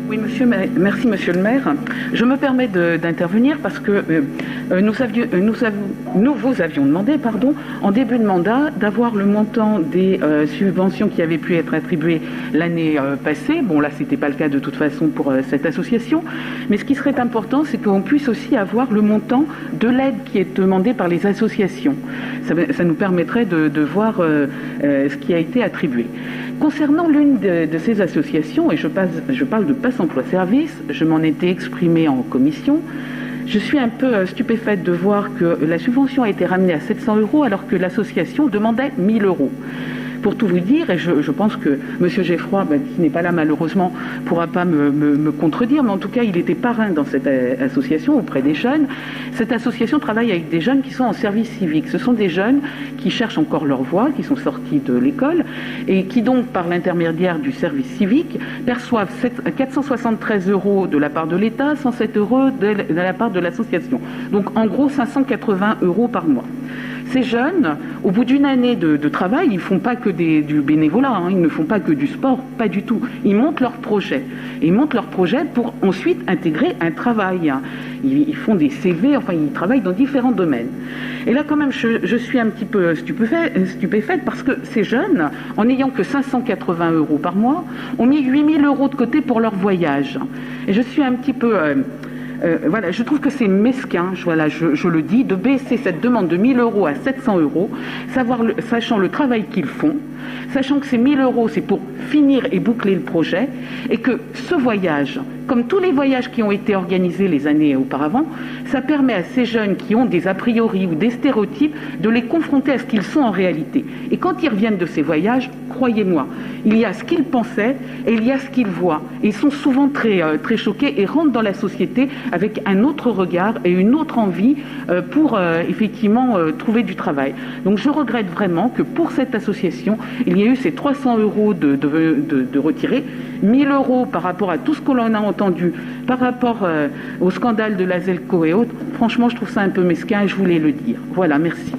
Oui, merci Monsieur le maire. Je me permets d'intervenir parce que nous vous avions demandé, en début de mandat, d'avoir le montant des subventions qui avaient pu être attribuées l'année passée. Bon, là, c'était pas le cas de toute façon pour cette association. Mais ce qui serait important, c'est qu'on puisse aussi avoir le montant de l'aide qui est demandée par les associations. Ça nous permettrait de voir ce qui a été attribué. Concernant l'une de ces associations, et je parle de Pass Emploi Service, je m'en étais exprimée en commission, je suis un peu stupéfaite de voir que la subvention a été ramenée à 700 € alors que l'association demandait 1 000 €. Pour tout vous dire, et je pense que M. Geffroy, qui n'est pas là malheureusement, ne pourra pas me contredire, mais en tout cas, il était parrain dans cette association auprès des jeunes. Cette association travaille avec des jeunes qui sont en service civique. Ce sont des jeunes qui cherchent encore leur voie, qui sont sortis de l'école et qui donc, par l'intermédiaire du service civique, perçoivent 473 € de la part de l'État, 107 € de la part de l'association. Donc en gros 580 € par mois. Ces jeunes, au bout d'une année de travail, ils ne font pas que du bénévolat, ils ne font pas que du sport, pas du tout. Ils montent leur projet. Ils montent leur projet pour ensuite intégrer un travail. Ils font des CV, ils travaillent dans différents domaines. Et là, quand même, je suis un petit peu stupéfaite parce que ces jeunes, en n'ayant que 580 € par mois, ont mis 8 000 € de côté pour leur voyage. Et je suis un petit peu... je trouve que c'est mesquin, je le dis, de baisser cette demande de 1 000 € à 700 €, sachant le travail qu'ils font, sachant que ces 1 000 € c'est pour finir et boucler le projet, et que ce voyage, comme tous les voyages qui ont été organisés les années auparavant, ça permet à ces jeunes qui ont des a priori ou des stéréotypes de les confronter à ce qu'ils sont en réalité. Et quand ils reviennent de ces voyages, croyez-moi, il y a ce qu'ils pensaient et il y a ce qu'ils voient. Et ils sont souvent très, très choqués et rentrent dans la société avec un autre regard et une autre envie pour effectivement trouver du travail. Donc je regrette vraiment que pour cette association, il y ait eu ces 300 € de retirés, 1 000 € par rapport à tout ce que l'on a entendu, par rapport au scandale de la Zelco et autres. Franchement, je trouve ça un peu mesquin et je voulais le dire. Voilà, merci.